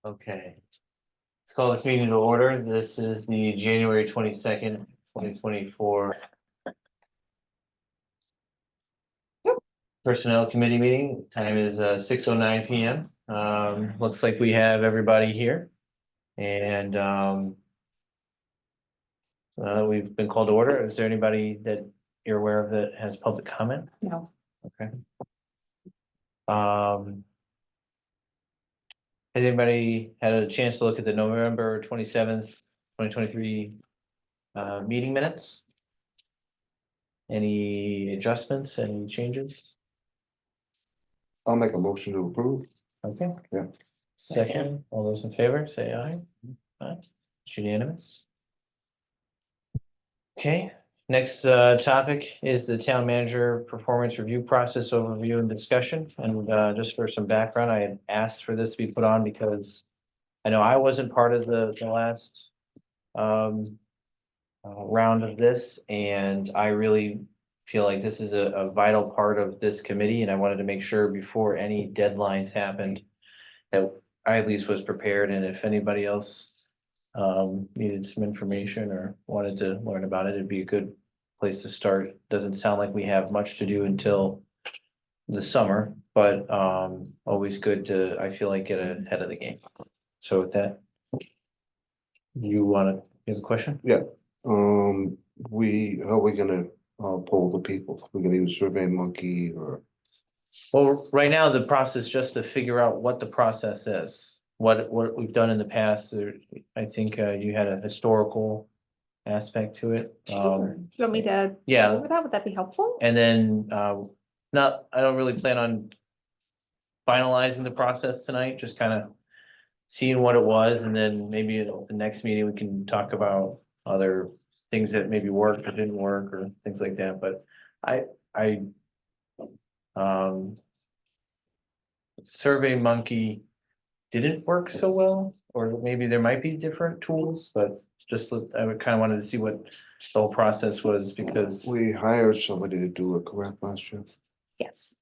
Okay. Let's call this meeting to order. This is the January 22nd, 2024 Personnel Committee meeting. Time is 6:09 PM. Looks like we have everybody here. And we've been called to order. Is there anybody that you're aware of that has public comment? No. Okay. Has anybody had a chance to look at the November 27th, 2023 meeting minutes? Any adjustments, any changes? I'll make a motion to approve. Okay. Yeah. Second, all those in favor, say aye. Aye, it's unanimous. Okay, next topic is the town manager performance review process overview and discussion. And just for some background, I had asked for this to be put on because I know I wasn't part of the last round of this, and I really feel like this is a vital part of this committee, and I wanted to make sure before any deadlines happened that I at least was prepared, and if anybody else needed some information or wanted to learn about it, it'd be a good place to start. Doesn't sound like we have much to do until the summer, but always good to, I feel like, get ahead of the game. So with that, you have a question? Yeah. How are we gonna poll the people? We're gonna use Survey Monkey or? Well, right now, the process just to figure out what the process is, what we've done in the past. I think you had a historical aspect to it. Sure. You want me to? Yeah. Go over that? Would that be helpful? And then I don't really plan on finalizing the process tonight, just kind of seeing what it was, and then maybe at the next meeting, we can talk about other things that maybe worked or didn't work or things like that. But Survey Monkey didn't work so well, or maybe there might be different tools, but just I would kind of wanted to see what the whole process was because, We hired somebody to do it, correct, last year? Yes.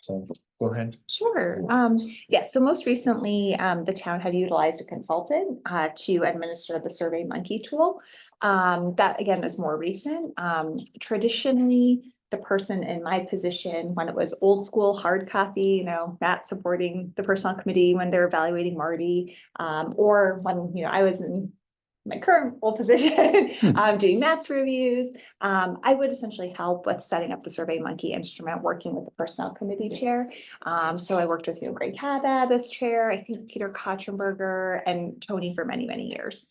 so go ahead. Sure. Yes. So most recently, the town had utilized a consultant to administer the Survey Monkey tool. That again is more recent. Traditionally, the person in my position, when it was old school hard copy, Matt supporting the personnel committee when they're evaluating Marty, or when I was in my current role position, doing Matt's reviews. I would essentially help with setting up the Survey Monkey instrument, working with the personnel committee chair. So I worked with Greg Haddad as chair, I think Peter Kotchenberger and Tony for many, many years.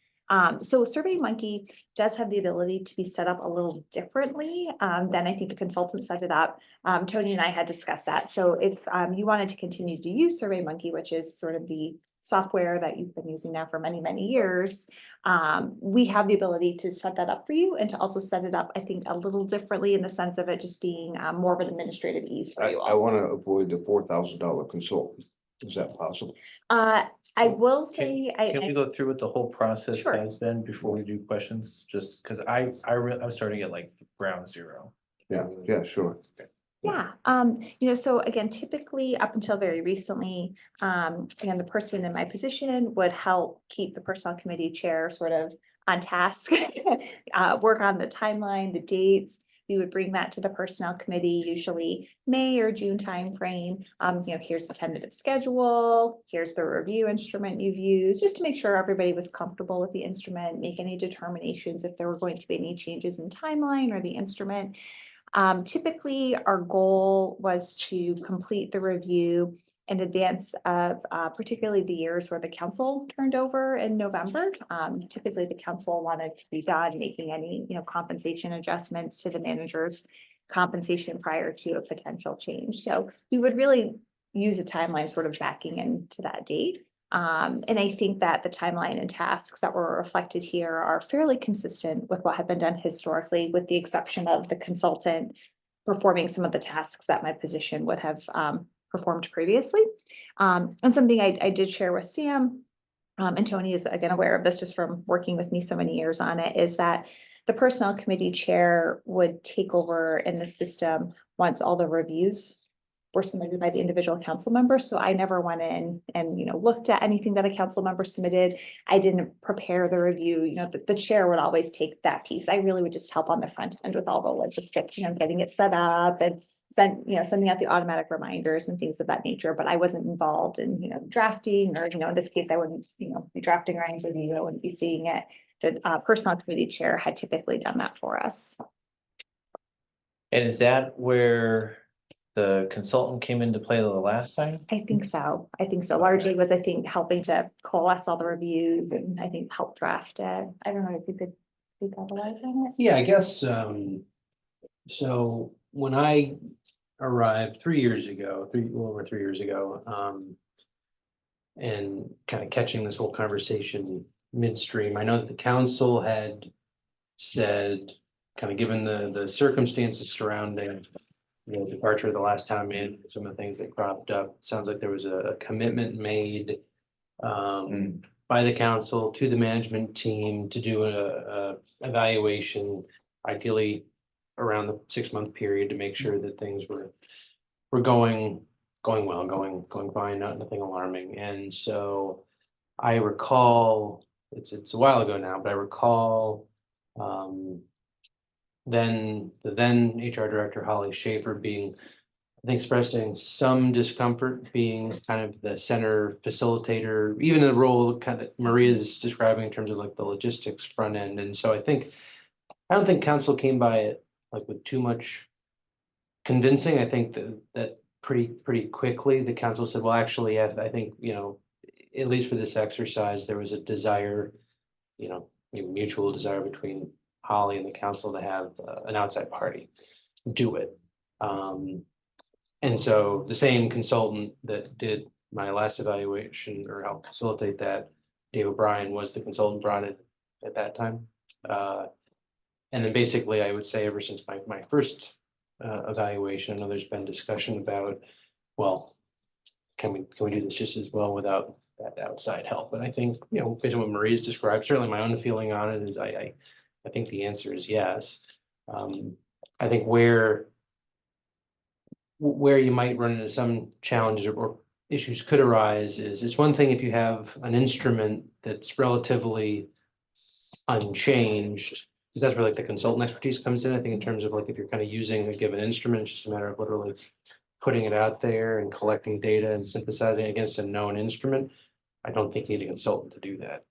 So Survey Monkey does have the ability to be set up a little differently than I think the consultant set it up. Tony and I had discussed that. So if you wanted to continue to use Survey Monkey, which is sort of the software that you've been using now for many, many years, we have the ability to set that up for you and to also set it up, I think, a little differently in the sense of it just being more of an administrative ease for you I all. want to avoid the $4,000 consultant. Is that possible? I will say, Can we go through what the whole process Sure. has been before we do questions? Just because I'm starting at like ground zero. Yeah, sure. yeah, so again, typically up until very recently, again, the person in my position would help keep the personnel committee chair sort of on task, work on the timeline, the dates. We would bring that to the personnel committee, usually May or June timeframe. Here's the tentative schedule, here's the review instrument you've used, just to make sure everybody was comfortable with the instrument, make any determinations if there were going to be any changes in timeline or the instrument. Typically, our goal was to complete the review in advance of particularly the years where the council turned over in November. Typically, the council wanted to be done making any compensation adjustments to the manager's compensation prior to a potential change. So we would really use a timeline sort of backing into that date. And I think that the timeline and tasks that were reflected here are fairly consistent with what had been done historically, with the exception of the consultant performing some of the tasks that my position would have performed previously. And something I did share with Sam, and Tony is again aware of this just from working with me so many years on it, is that the personnel committee chair would take over in the system once all the reviews were submitted by the individual council members. So I never went in and, looked at anything that a council member submitted. I didn't prepare the review, the chair would always take that piece. I really would just help on the front end with all the logistics, getting it set up and sending out the automatic reminders and things of that nature, but I wasn't involved in, drafting or, in this case, I wouldn't, be drafting Ryan's review, I wouldn't be seeing it. The personnel committee chair had typically done that for us. And is that where the consultant came into play the last time? I think so. Largely was, I think, helping to coalesce all the reviews and I think help draft it. I don't know if you could speak otherwise on it. Yeah, I guess, so when I arrived 3 years ago, a little over 3 years ago, and kind of catching this whole conversation midstream, I know that the council had said, kind of given the circumstances surrounding the departure of the last town manager, some of the things that cropped up, sounds like there was a commitment made by the council to the management team to do a evaluation, ideally around the 6-month period, to make sure that things were going well, going fine, nothing alarming. And so I recall, it's a while ago now, but I recall the then HR director, Holly Schaefer, being, I think, expressing some discomfort being kind of the center facilitator, even in the role kind of Maria's describing in terms of like the logistics front end. And so I don't think council came by it like with too much convincing. I think that pretty quickly the council said, well, actually, I think, at least for this exercise, there was a desire, a mutual desire between Holly and the council to have an outside party do it. And so the same consultant that did my last evaluation or helped facilitate that, Dave O'Brien, was the consultant brought in at that time. And then basically, I would say ever since my first evaluation, I know there's been discussion about, well, can we do this just as well without that outside help? And I think, based on what Maria's described, certainly my own feeling on it is I think the answer is yes. I think where you might run into some challenges or issues could arise is, it's one thing if you have an instrument that's relatively unchanged, because that's where like the consultant expertise comes in. I think in terms of like if you're kind of using a given instrument, it's just a matter of literally putting it out there and collecting data and synthesizing against a known instrument. I don't think you need a consultant to do that.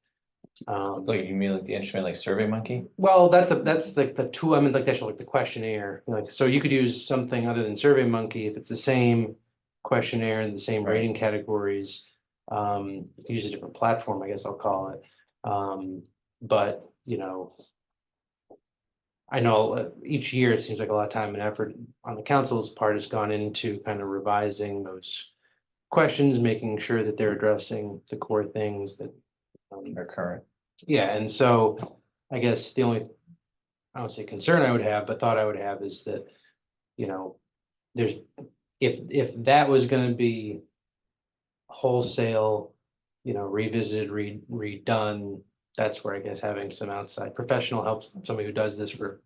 Like, you mean like the instrument like SurveyMonkey? Well, that's the tool. I mean, like that's like the questionnaire. Like, so you could use something other than SurveyMonkey if it's the same questionnaire and the same Right. rating categories. You could use a different platform, I guess I'll call it. But I know each year it seems like a lot of time and effort on the council's part has gone into kind of revising those questions, making sure that they're addressing the core things that Or current? yeah, and so I guess the only, I don't say concern I would have, but thought I would have is that, there's, if that was gonna be wholesale, revisited, redone, that's where I guess having some outside professional help, somebody who does this for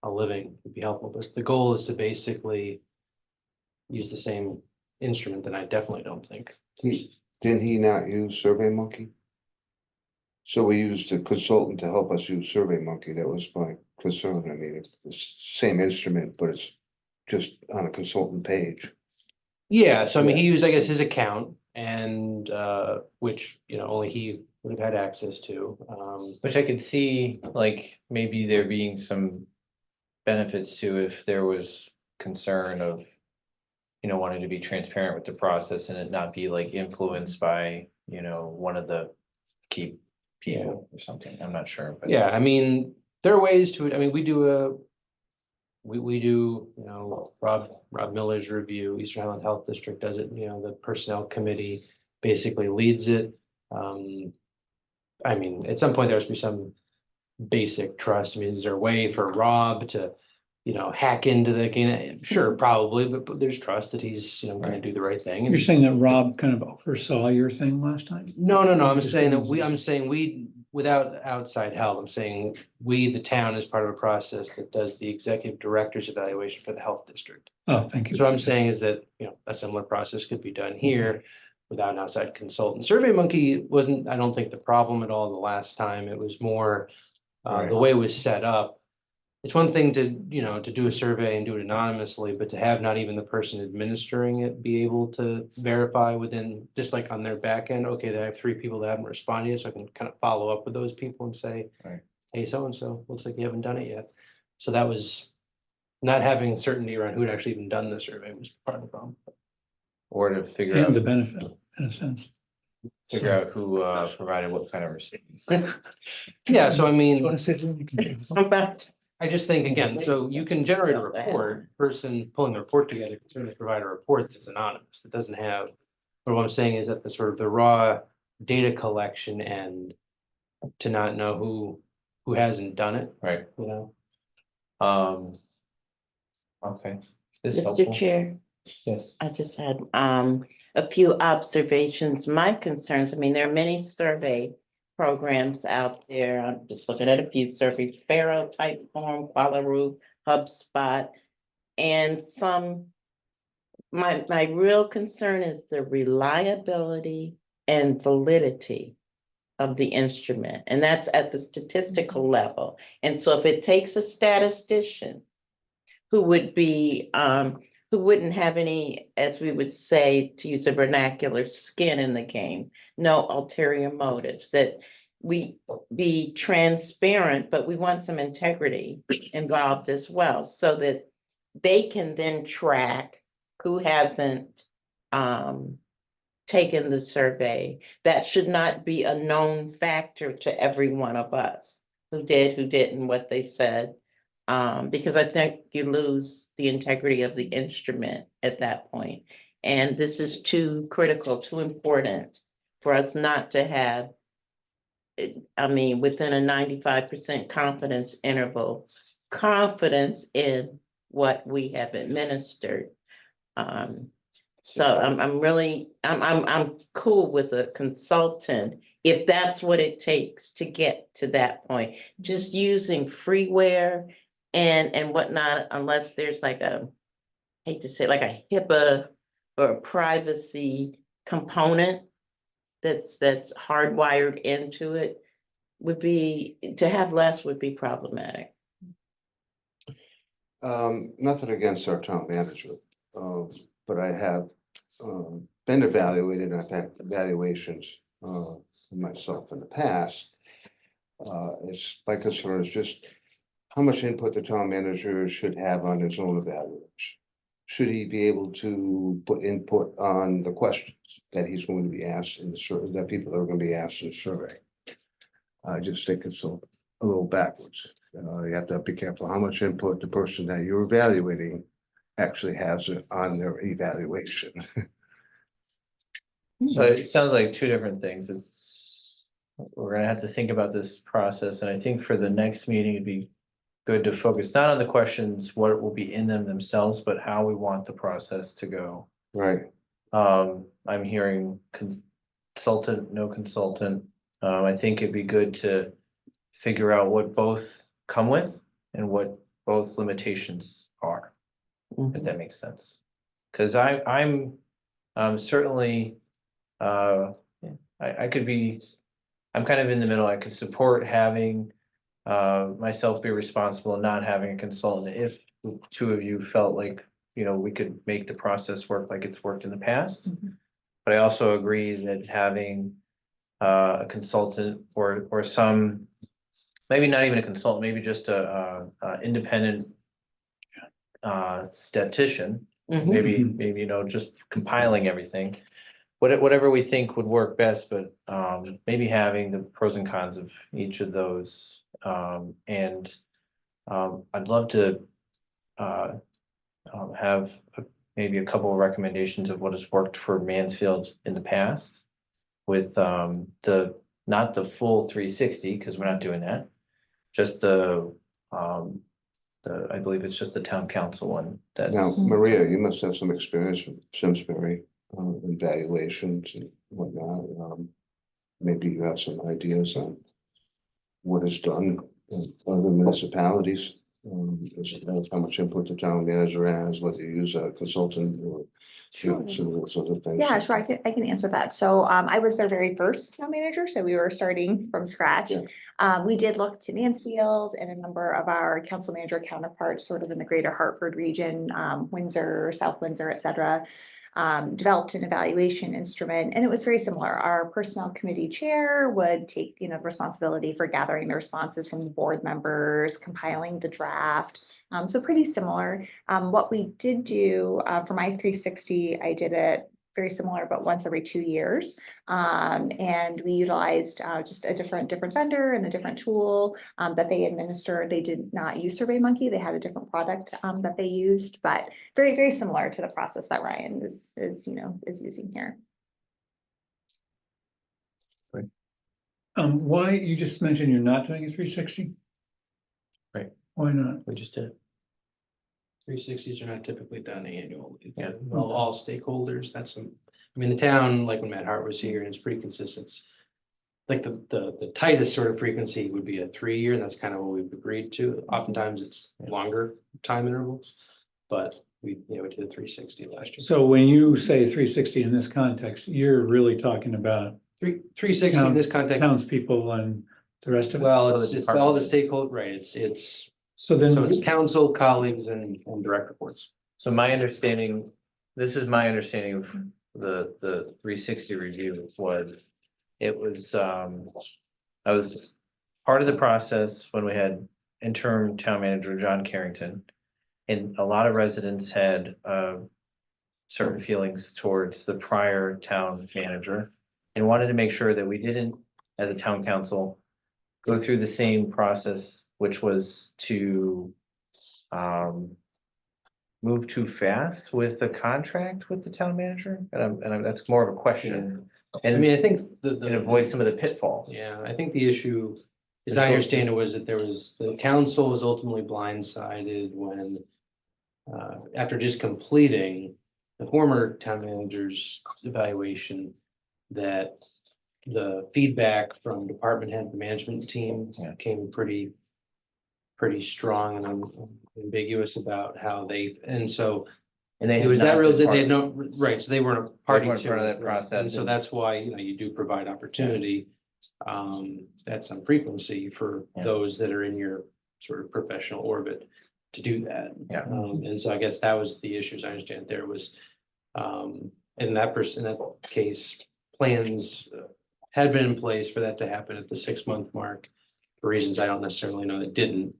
a living would be helpful. But the goal is to basically use the same instrument, then I definitely don't think. Didn't he not use SurveyMonkey? So we used a consultant to help us use SurveyMonkey. That was my concern. I mean, it's the same instrument, but it's just on a consultant page. Yeah, so I mean, he used, I guess, his account and which, only he would have had access to. Which I could see, like, maybe there being some benefits to if there was concern of, wanting to be transparent with the process and it not be like influenced by, one of the key people or something. I'm not sure, but. Yeah, I mean, there are ways to it. I mean, we do, Rob Miller's review, Eastern Highland Health District does it, the personnel committee basically leads it. I mean, at some point there has to be some basic trust. I mean, is there a way for Rob to, hack into the, sure, probably, but there's trust that he's, gonna do the right thing. You're saying that Rob kind of oversaw your thing last time? No, I'm saying that I'm saying we without outside help, I'm saying we, the town, is part of a process that does the executive director's evaluation for the health district. Oh, thank you. So what I'm saying is that, a similar process could be done here without an outside consultant. SurveyMonkey wasn't, I don't think, the problem at all the last time. It was more Right. the way it was set up. It's one thing to, to do a survey and do it anonymously, but to have not even the person administering it be able to verify within, just like on their back end, okay, I have 3 people that haven't responded yet, so I can kind of follow up with those people and say, Right. hey, so-and-so, looks like you haven't done it yet. So that was not having certainty around who had actually even done the survey was part of the problem. Or to figure And out, the benefit, in a sense. figure out who provided what kind of response. Yeah, so I mean. Want to say something? You can say it. I'm back. I just think, again, so you can generate a report, person pulling the report together can certainly provide a report that's anonymous, that doesn't have. But what I'm saying is that the sort of the raw data collection and to not know who hasn't done it, Right. Okay. This is Mr. helpful. Chair, Yes. I just had a few observations. My concerns, I mean, there are many survey programs out there. I'm just looking at a few surveys, Sparrow, Typeform, Qualaroo, HubSpot, and some. My real concern is the reliability and validity of the instrument, and that's at the statistical level. And so if it takes a statistician who would be, who wouldn't have any, as we would say, to use a vernacular, skin in the game, no ulterior motives, that we be transparent, but we want some integrity involved as well, so that they can then track who hasn't taken the survey. That should not be a known factor to every one of us, who did, who didn't, what they said. Because I think you lose the integrity of the instrument at that point. And this is too critical, too important for us not to have, I mean, within a 95% confidence interval, confidence in what we have administered. So I'm cool with a consultant if that's what it takes to get to that point. Just using freeware and whatnot, unless there's like a, hate to say, like a HIPAA or a privacy component that's hardwired into it, would be, to have less would be problematic. Nothing against our town manager, but I have been evaluated, and I've had evaluations myself in the past. It's my concern is just how much input the town manager should have on his own evaluation. Should he be able to put input on the questions that he's going to be asked in the survey, that people are going to be asked in the survey? I just think it's a little backwards. You have to be careful how much input the person that you're evaluating actually has on their evaluation. So it sounds like 2 different things. We're gonna have to think about this process, and I think for the next meeting, it'd be good to focus not on the questions, what will be in them themselves, but how we want the process to go. Right. I'm hearing consultant, no consultant. I think it'd be good to figure out what both come with and what both limitations are, if that makes sense. Cause I'm certainly, I could be, I'm kind of in the middle. I could support having myself be responsible and not having a consultant if the 2 of you felt like, we could make the process work like it's worked in the past. But I also agree that having a consultant or some, maybe not even a consultant, maybe just a independent statistician, maybe, just compiling everything. Whatever we think would work best, but maybe having the pros and cons of each of those. And I'd love to have maybe a couple of recommendations of what has worked for Mansfield in the past with not the full 360, because we're not doing that. Just I believe it's just the town council one. Now, Maria, you must have some experience with Simsbury evaluations and whatnot. Maybe you have some ideas on what is done in other municipalities. As far as how much input the town manager has, whether you use a consultant or, you know, Sure. some of those sort of things. Yeah, sure, I can answer that. So I was their very first town manager, so we were starting from scratch. Yeah. We did look to Mansfield and a number of our council manager counterparts, sort of in the greater Hartford region, Windsor, South Windsor, et cetera. Developed an evaluation instrument, and it was very similar. Our personnel committee chair would take, the responsibility for gathering the responses from the board members, compiling the draft. So pretty similar. What we did do for my 360, I did it very similar, but once every 2 years. And we utilized just a different vendor and a different tool that they administered. They did not use SurveyMonkey. They had a different product that they used, but very, very similar to the process that Ryan is using here. Why, you just mentioned you're not doing a 360? Right. Why not? We just did. 360s are not typically done annually. Yeah. Well, all stakeholders, the town, like when Matt Hart was here, and it's pretty consistent. Like the tightest sort of frequency would be a 3-year, and that's kind of what we've agreed to. Oftentimes it's longer time intervals, but we did a 360 last year. So when you say 360 in this context, you're really talking about 360 in this context, townspeople and the rest of it? well, Other it's all the departments. stakeholder, right, it's So then, so it's council, colleagues, and direct reports. So my understanding, this is my understanding of the 360 review was, I was part of the process when we had interim town manager John Carrington. And a lot of residents had certain feelings towards the prior town manager and wanted to make sure that we didn't, as a town council, go through the same process, which was to move too fast with the contract with the town manager. That's more of a question. And I think and avoid some of the pitfalls. Yeah, I think the issue, as I understand it, was that the council was ultimately blindsided when, after just completing the former town manager's evaluation, that the feedback from department head, the management team came pretty strong and ambiguous about how and so And they it had was that not real, been they part had of- no, right, so they weren't a party weren't to part of it, that right. process, And so and- that's why, you do provide opportunity at some frequency for Yeah. those that are in your sort of professional orbit to do that. Yeah. And so I guess that was the issue, as I understand it, there was, in that case, plans had been in place for that to happen at the 6-month mark, for reasons I don't necessarily know that didn't.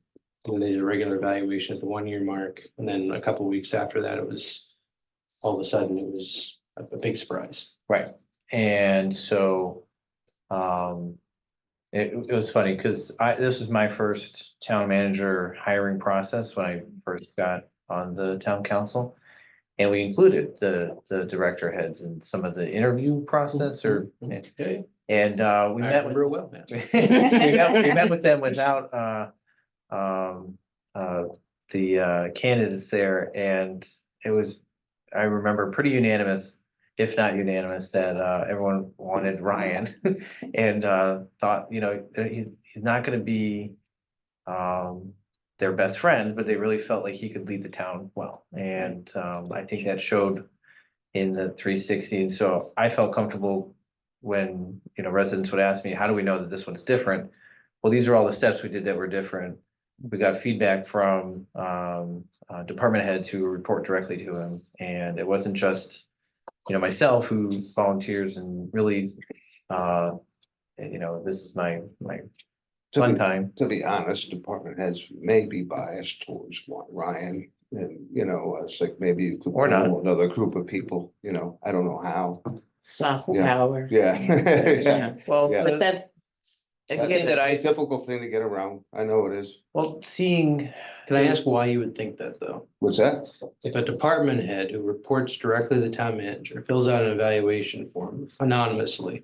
And they did a regular evaluation at the 1-year mark, and then a couple weeks after that, it was, all of a sudden, it was a big surprise. Right, and so, it was funny, because this was my first town manager hiring process when I first got on the town council. And we included the director heads in some of the interview process Okay. and we I met with. remember well, man. We met with them without the candidates there, and it was, I remember, pretty unanimous, if not unanimous, that everyone wanted Ryan and thought, he's not gonna be their best friend, but they really felt like he could lead the town well. And I think that showed in the 360. And so I felt comfortable when, residents would ask me, how do we know that this one's different? Well, these are all the steps we did that were different. We got feedback from department heads who report directly to him. And it wasn't just, myself who volunteers and really, this is my fun time. To be honest, department heads may be biased towards Ryan. And, it's like maybe you could. Or not. pull another group of people, I don't know how. Soft Yeah. power. Yeah. Yeah. Well, Yeah. But that, That's Again, that a typical thing to get around. I know it is. seeing, Can I ask why you would think that, though? What's that? If a department head who reports directly to the town manager fills out an evaluation form anonymously,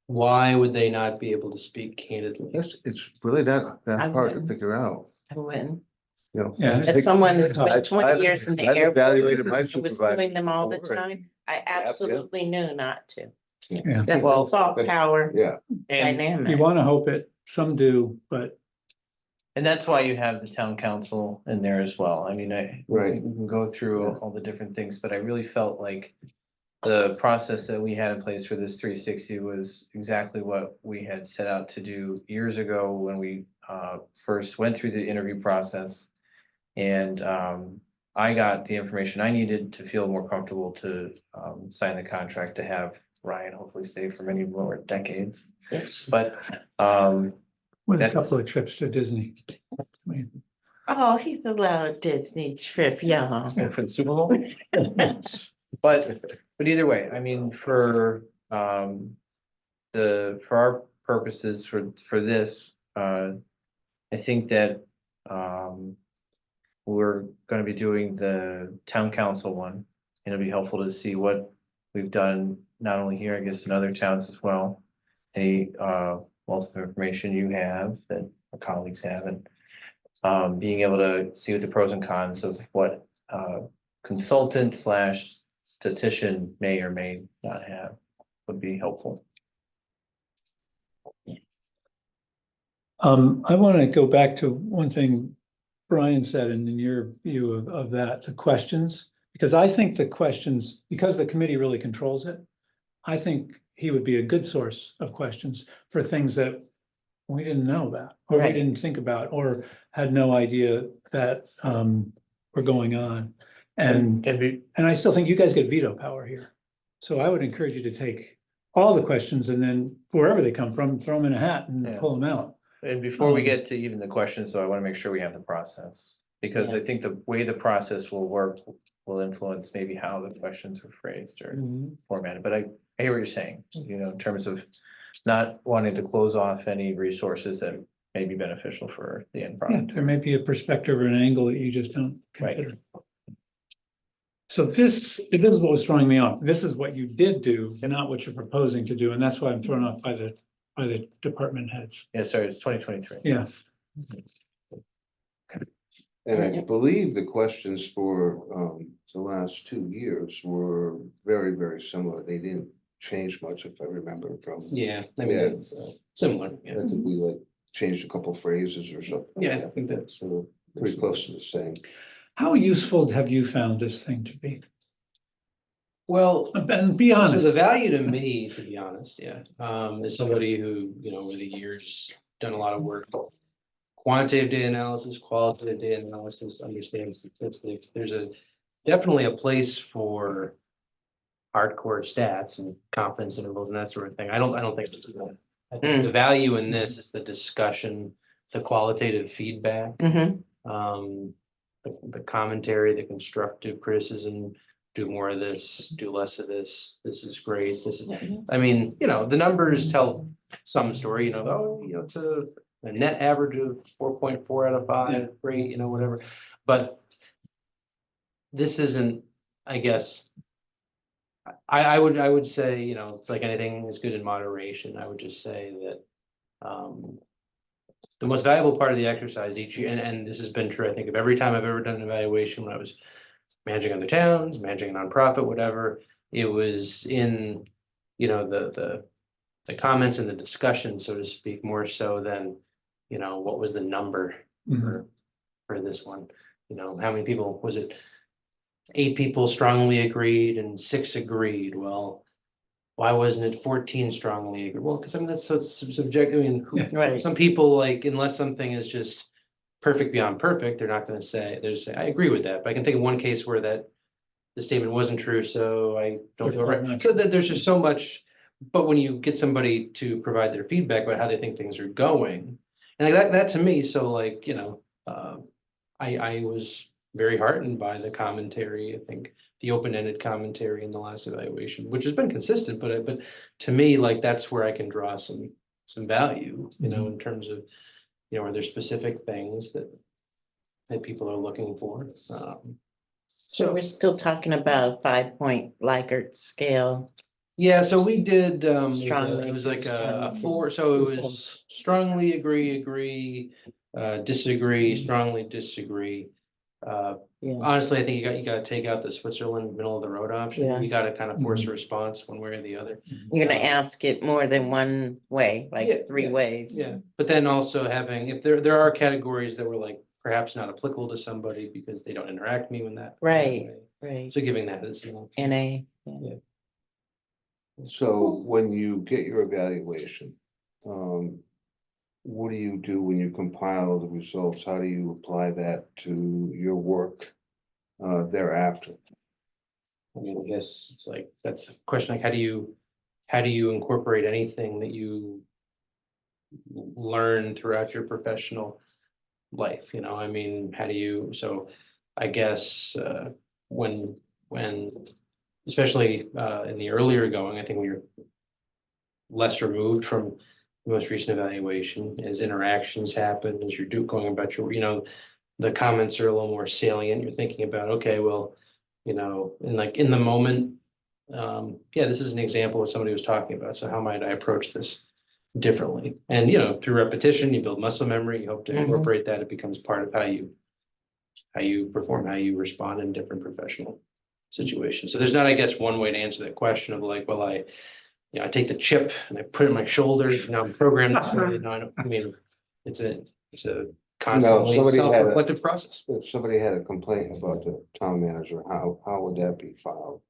why would they not be able to speak candidly? It's really not I that hard to wouldn't. figure out, I wouldn't. Yeah. As someone that's I've- been 20 years in the I've airport, evaluated my and was supervisor doing them all the before, and- time, I absolutely knew not to. Yeah. That's Well, a soft power Yeah, and You dynamic. want to hope it some do, but And that's why you have the town council in there as well. I mean, Right. we can go through all the different things, but I really felt like the process that we had in place for this 360 was exactly what we had set out to do years ago when we first went through the interview process. And I got the information I needed to feel more comfortable to sign the contract to have Ryan hopefully stay for many more decades. Yes. But with a That's- couple of trips to Disney. I mean, Oh, he's allowed a Disney trip, yeah. for the Super Bowl. But either way, I mean, for our purposes for this, I think that we're gonna be doing the town council one. And it'll be helpful to see what we've done, not only here, I guess, in other towns as well. Any wealth of information you have that our colleagues have, and being able to see what the pros and cons of what consultant slash statistician may or may not have would be helpful. I want to go back to one thing Brian said, and in your view of that, the questions, because I think the questions, because the committee really controls it, I think he would be a good source of questions for things that we didn't know about, or we Right. didn't think about, or had no idea that were going on. And I still think you guys get veto power here. So I would encourage you to take all the questions and then wherever they come from, throw them in a hat and Yeah. pull them out. And before we Um, get to even the questions, though, I want to make sure we have the process. Because I think the way the process will work will influence maybe how the questions are phrased or formatted. But I hear what you're saying, you know, in terms of not wanting to close off any resources that may be beneficial for the end Yeah, product. there may be a perspective or an angle that you just don't Right. consider. So this is what was throwing me off. This is what you did do, not what you're proposing to do, and that's why I'm thrown off by the department heads. Yeah, sorry, it's 2023. Yeah, And I believe the questions for the last 2 years were very, very similar. They didn't change much, if I remember from. Yeah, I Yeah, mean, similar, I yeah. think we like changed a couple phrases or something. like Yeah, I that. think that's. So pretty close to the same. how useful have you found this thing to be? Well, And be so honest. the value to me, to be honest, yeah, is somebody who, you know, over the years, done a lot of work. Quantitative data analysis, qualitative data analysis, understands statistics, there's definitely a place for hardcore stats and confidence intervals and that sort of thing. I don't think this is that. I think the value in this is the discussion, the qualitative feedback, Mhm. the commentary, the constructive criticism, do more of this, do less of this, this is great, this is, I mean, you know, the numbers tell some story, you know, oh, you know, it's a net average of 4.4 out of 5, great, you know, whatever, but this isn't, I guess, I would say, you know, it's like anything is good in moderation. I would just say that the most valuable part of the exercise each year, and this has been true, I think, of every time I've ever done an evaluation when I was managing other towns, managing a nonprofit, whatever, it was in, you know, the comments and the discussion, so to speak, more so than, you know, what was the number Mhm. for this one? You know, how many people, was it 8 people strongly agreed and 6 agreed? Well, why wasn't it 14 strongly agreed? Well, because I mean, that's so subjective. I mean, Right. some people, like, unless something is just perfect beyond perfect, they're not gonna say, they'll say, I agree with that. But I can think of one case where the statement wasn't true, so I don't feel right. So that there's just so much, but when you get somebody to provide their feedback about how they think things are going, and like that to me, so like, you know, I was very heartened by the commentary, I think, the open-ended commentary in the last evaluation, which has been consistent, but to me, like, that's where I can draw some value, you know, in terms of, you know, are there specific things that people are looking for? So we're still talking about a 5-point Likert scale. Yeah, so we did, Strongly it was like a agree, 4, so it was strongly agree, disagree, strongly disagree. Yeah, Honestly, I think you gotta take out the Switzerland middle of the road option. Yeah. You gotta kind of force a response one way or the other. you're gonna ask it more than one way, Yeah, like three yeah, ways. Yeah, but then also having, if there are categories that were like perhaps not applicable to somebody because they don't interact me with that. Right. way. Right, So giving that as an option. NA. So when you get your evaluation, what do you do when you compile the results? How do you apply that to your work thereafter? I mean, I guess it's like, that's a question, like, how do you incorporate anything that you learn throughout your professional life, you know, I mean, how do you, so I guess, when, especially, in the earlier going, I think we were less removed from the most recent evaluation, as interactions happen, as you're going about your, you know, the comments are a little more salient, you're thinking about, okay, well, you know, and like in the moment, yeah, this is an example of somebody was talking about, so how might I approach this differently? And, you know, through repetition, you build muscle memory, you hope to Mhm. incorporate that, it becomes part of how you perform, how you respond in different professional situations. So there's not, I guess, one way to answer that question of like, well, you know, I take the chip and I put it on my shoulders, and now I'm programmed this way. No, I mean, it's a constantly somebody had a- self-reflective process. If somebody had a complaint about the town manager, how would that be filed?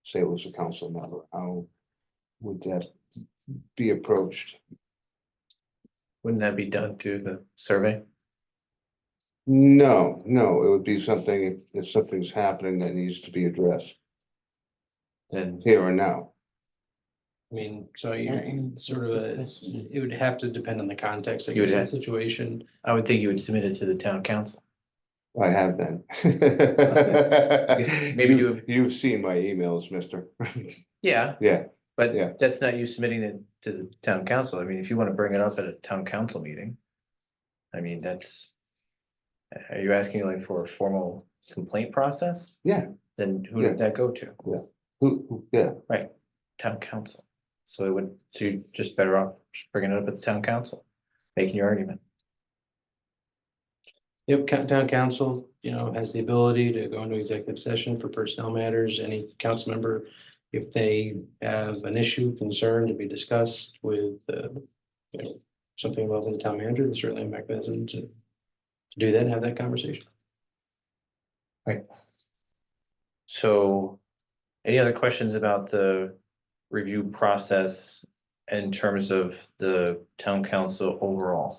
Say it was a council member, how would that be approached? Wouldn't that be done through the survey? No, it would be something, if something's happening that needs to be addressed And here and now. I mean, so Yeah, you sort of, good question. it would have to depend on the context, I You would guess, of have- the situation. I would think you would submit it to the town council. I have been. Maybe do You've seen my emails, mister. Yeah, Yeah, but Yeah. that's not you submitting it to the town council. I mean, if you want to bring it up at a town council meeting. I mean, are you asking like for a formal complaint process? yeah, Then who Yeah. did that go to? yeah, Town council. So you're just better off just bringing it up at the town council, making your argument. Yep, town council, you know, has the ability to go into executive session for personnel matters, any council member. If they have an issue, concern to be discussed with, you know, something involving the town manager, there's certainly a mechanism to do that and have that conversation. So any other questions about the review process in terms of the town council overall?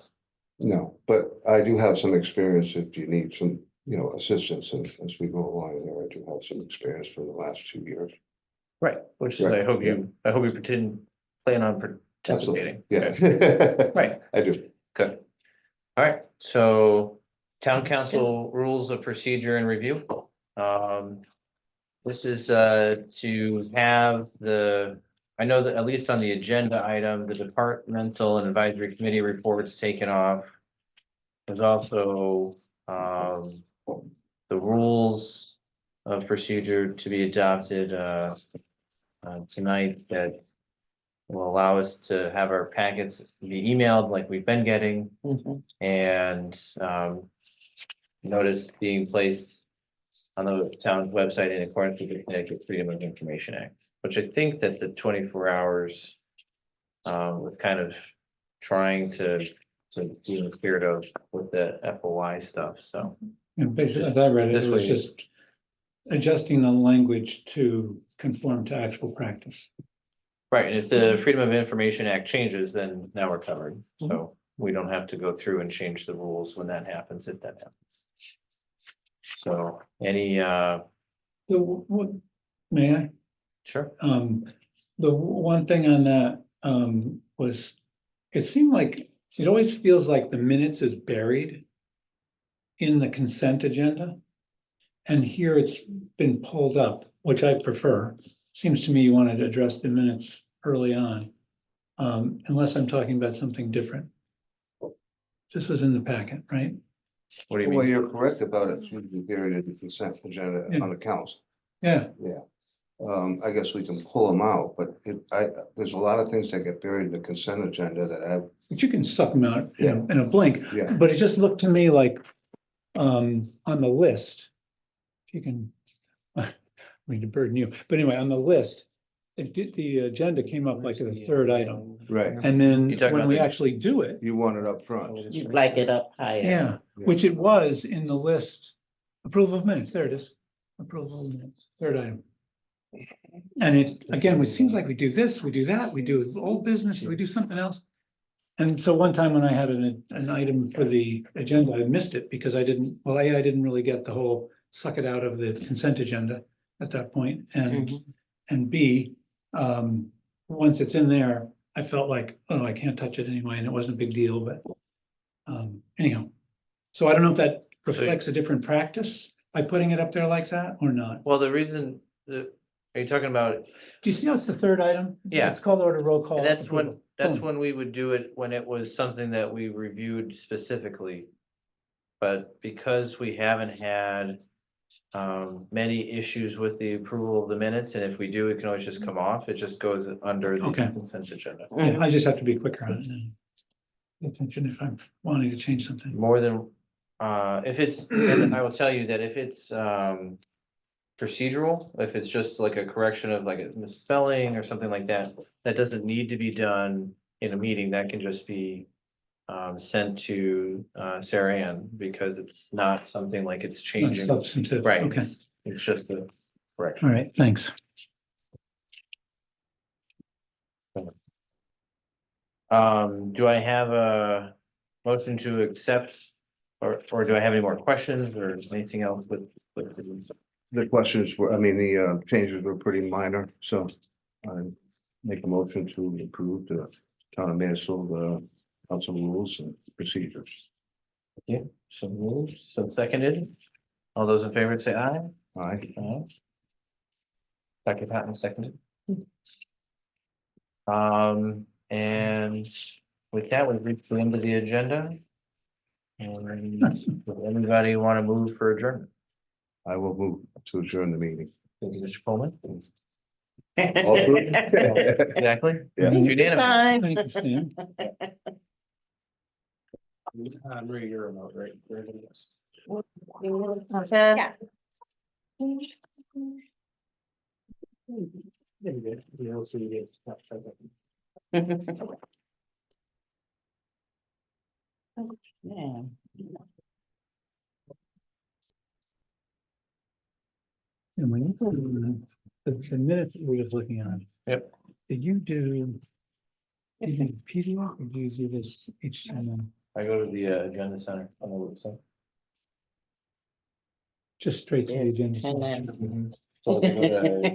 no, but I do have some experience if you need some, assistance as we go along there. I do have some experience for the last 2 years. Right, which is, I Right, hope yeah. you plan on participating. Okay, Yeah. Right, I do. good. All right, so town council rules of procedure and review. This is to have I know that at least on the agenda item, the departmental and advisory committee reports taken off. There's also the rules of procedure to be adopted tonight that will allow us to have our packets be emailed like we've been getting, Mhm. and notice being placed on the town's website in accordance with the Connecticut Freedom of Information Act, which I think that the 24 hours was kind of trying to be in the spirit of with the FOI stuff, so. And basically, as I read it, This it was way- just adjusting the language to conform to actual practice. Right, and if the Freedom of Information Act changes, then now we're covered, so we don't have to go through and change the rules when that happens, if that happens. So, So what, may I? sure, The one thing on that, was, it seemed like, it always feels like the minutes is buried in the consent agenda. And here it's been pulled up, which I prefer. Seems to me you wanted to address the minutes early on. Unless I'm talking about something different. This was in the packet, right? what do you Well, mean? you're correct about it. Should be buried in the consent agenda Yeah. on the council. Yeah, I guess we can pull them out, but there's a lot of things that get buried in the consent agenda that but you can suck them out Yeah. in a blink. Yeah. But it just looked to me like on the list. If you can, I mean to burden you, but anyway, on the list, the agenda came up like the third item. Right, And then You're talking when about we the- actually do it, you want it up front. You'd like it up higher. yeah, which it was in the list. Approval of minutes, there it is. Approval of minutes, third item. And it, again, it seems like we do this, we do that, we do old business, we do something else. And so one time when I had an item for the agenda, I missed it because I didn't, well, A, I didn't really get the whole suck it out of the consent agenda at that point, and B, once it's in there, I felt like, oh, I can't touch it anyway, and it wasn't a big deal, but anyhow. So I don't know if that reflects a different practice by putting it up there like that or not. Well, the reason, are you talking about, Do you see how it's the third item? Yeah. It's called order roll call. and that's approval. that's Boom. when we would do it, when it was something that we reviewed specifically. But because we haven't had many issues with the approval of the minutes, and if we do, it can always just come off, it just goes under the Okay. consent agenda. Yeah, I just have to be quicker on it. And pay attention if I'm wanting to change something. More than, if it's, and I will tell you that if it's procedural, if it's just like a correction of like a misspelling or something like that, that doesn't need to be done in a meeting, that can just be sent to Sarah Ann, because it's not something like it's Not changing. substantive. Right, Okay, it's just a correction. all right, thanks. Do I have a motion to accept, or do I have any more questions or anything else with the- The questions were, I mean, the changes were pretty minor, so I make a motion to approve the town of Mansfield council rules and procedures. Yeah, so moved, so seconded. All those in favor say aye. Aye. Aye. Dr. Patton seconded. And with that, we've reached the end of the agenda. And does anybody want to move for adjournment? I will move to adjourn the meeting. Thank you, Mr. Coleman. All approved? Exactly. Yeah. Unanimous. Fine. Thank you, Stan. Marie, you're remote, right? Yeah. Yeah. And when you go to the minutes that we were looking at. Yep. Did you do PDF or do you do this HTML? I go to the agenda center on the website. Just straight to the It's agenda? 10 section? a.m. So if you go to